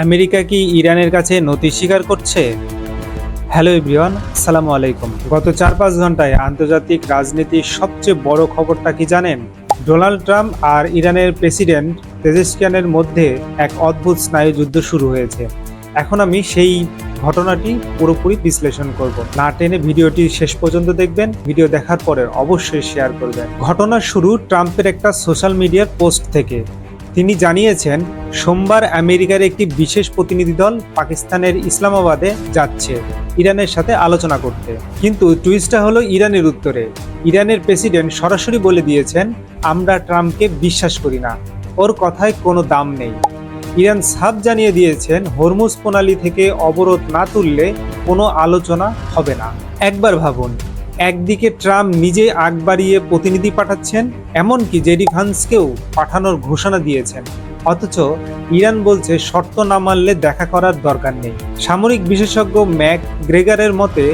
America কি ইরানের কাছে নতি স্বীকার করছে? হ্যালো এভরিওয়ান, আসসালামু আলাইকুম। গত 4-5 ঘন্টায় আন্তর্জাতিক রাজনীতির সবচেয়ে বড় খবরটা কি জানেন? ডোনাল্ড ট্রাম্প আর ইরানের প্রেসিডেন্ট পেজেশকিয়ানের মধ্যে এক অদ্ভুত স্নায়ুযুদ্ধ শুরু হয়েছে। এখন আমি সেই ঘটনাটি পুরোপুরি বিশ্লেষণ করব। না টেনে ভিডিওটি শেষ পর্যন্ত দেখবেন। ভিডিও দেখার পরে অবশ্যই শেয়ার করবেন। ঘটনার শুরু ট্রাম্পের একটা সোশ্যাল মিডিয়ার পোস্ট থেকে। তিনি জানিয়েছেন সোমবার আমেরিকার একটি বিশেষ প্রতিনিধি দল পাকিস্তানের ইসলামাবাদে যাচ্ছে ইরানের সাথে আলোচনা করতে। কিন্তু টুইস্টটা হলো ইরানের উত্তরে। ইরানের প্রেসিডেন্ট সরাসরি বলে দিয়েছেন, আমরা ট্রাম্পকে বিশ্বাস করি না, ওর কথায় কোনো দাম নেই। ইরান সাফ জানিয়ে দিয়েছেন হরমুজ প্রণালী থেকে অবরোধ না তুললে কোনো আলোচনা হবে না। একবার ভাবুন, একদিকে ট্রাম্প নিজে আগ বাড়িয়ে প্রতিনিধি পাঠাচ্ছেন, এমনকি জেডি ভান্সকেও পাঠানোর ঘোষণা দিয়েছেন, অথচ ইরান বলছে শর্ত না মানলে দেখা করার দরকার নেই। সামরিক বিশেষজ্ঞ ম্যাক গ্রেগারের মতে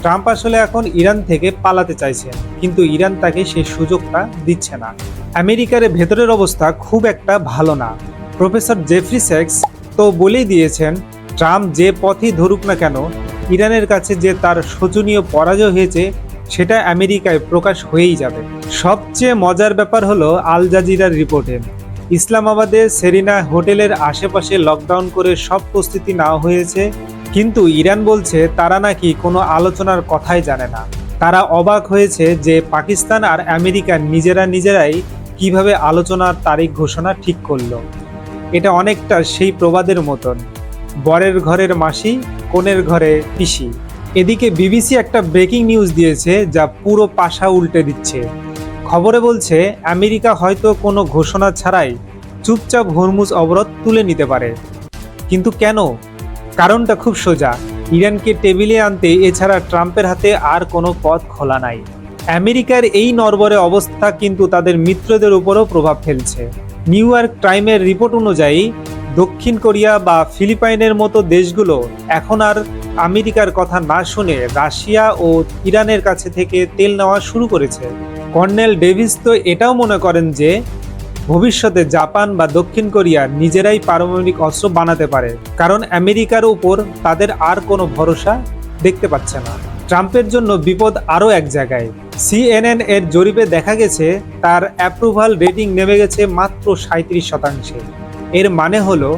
ট্রাম্প আসলে এখন ইরান থেকে পালাতে চাইছেন, কিন্তু ইরান তাকে সেই সুযোগটা দিচ্ছে না। আমেরিকার ভেতরের অবস্থা খুব একটা ভালো না। প্রফেসর জেফরি স্যাক্স তো বলেই দিয়েছেন, ট্রাম্প যে পথই ধরুক না কেন, ইরানের কাছে যে তার শোচনীয় পরাজয় হয়েছে সেটা আমেরিকায় প্রকাশ হয়েই যাবে। সবচেয়ে মজার ব্যাপার হলো আল জাজিরার রিপোর্টে ইসলামাবাদে সেরিনা হোটেলের আশেপাশে লকডাউন করে সব প্রস্তুতি নেওয়া হয়েছে, কিন্তু ইরান বলছে তারা নাকি কোনো আলোচনার কথাই জানে না। তারা অবাক হয়েছে যে পাকিস্তান আর আমেরিকা নিজেরাই কিভাবে আলোচনার তারিখ ঘোষণা ঠিক করলো। এটা অনেকটা সেই প্রবাদের মতন, বরের ঘরের মাসি কনের ঘরে পিসি। এদিকে বিবিসি একটা ব্রেকিং নিউজ দিয়েছে যা পুরো পাশা উল্টে দিচ্ছে। খবরে বলছে আমেরিকা হয়তো কোনো ঘোষণা ছাড়াই চুপচাপ হরমুজ অবরোধ তুলে নিতে পারে। কিন্তু কেন? কারণটা খুব সোজা, ইরানকে টেবিলে আনতে এছাড়া ট্রাম্পের হাতে আর কোনো পথ খোলা নাই। আমেরিকার এই নড়বড়ে অবস্থা কিন্তু তাদের মিত্রদের উপরও প্রভাব ফেলছে। নিউ ইয়র্ক টাইমের রিপোর্ট অনুযায়ী দক্ষিণ কোরিয়া বা ফিলিপাইনের মতো দেশগুলো এখন আর আমেরিকার কথা না শুনে রাশিয়া ও ইরানের কাছে থেকে তেল নেওয়া শুরু করেছে। কর্নেল ডেভিস তো এটাও মনে করেন যে ভবিষ্যতে জাপান বা দক্ষিণ কোরিয়া নিজেরাই পারমাণবিক অস্ত্র বানাতে পারে, কারণ আমেরিকার উপর তাদের আর কোনো ভরসা দেখতে পাচ্ছে না। ট্রাম্পের জন্য বিপদ আরও এক জায়গায়। CNN এর জরিপে দেখা গেছে তার অ্যাপ্রুভাল রেটিং নেমে গেছে মাত্র 37%। এর মানে হলো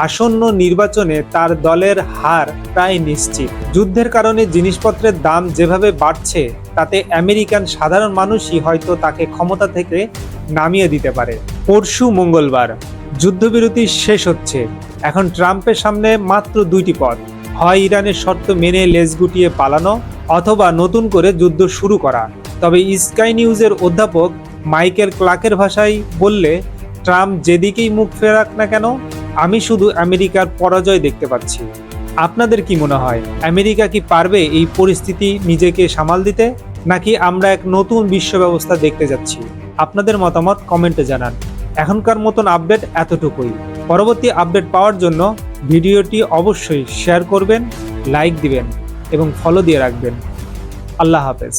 আসন্ন নির্বাচনে তার দলের হার প্রায় নিশ্চিত। যুদ্ধের কারণে জিনিসপত্রের দাম যেভাবে বাড়ছে তাতে আমেরিকান সাধারণ মানুষই হয়তো তাকে ক্ষমতা থেকে নামিয়ে দিতে পারে। পরশু মঙ্গলবার যুদ্ধবিরতি শেষ হচ্ছে। এখন ট্রাম্পের সামনে মাত্র দুইটি পথ, হয় ইরানের শর্ত মেনে লেজ গুটিয়ে পালানো, অথবা নতুন করে যুদ্ধ শুরু করা। তবে স্কাই নিউজের অধ্যাপক মাইকেল ক্লার্কের ভাষায় বললে, ট্রাম্প যেদিকেই মুখ ফেরাক না কেন, আমি শুধু আমেরিকার পরাজয় দেখতে পাচ্ছি। আপনাদের কি মনে হয়, আমেরিকা কি পারবে এই পরিস্থিতি নিজেকে সামাল দিতে, নাকি আমরা এক নতুন বিশ্ব ব্যবস্থা দেখতে যাচ্ছি? আপনাদের মতামত কমেন্টে জানান। এখনকার মতন আপডেট এতটুকুই। পরবর্তী আপডেট পাওয়ার জন্য ভিডিওটি অবশ্যই শেয়ার করবেন, লাইক দিবেন এবং ফলো দিয়ে রাখবেন। আল্লাহ হাফেজ।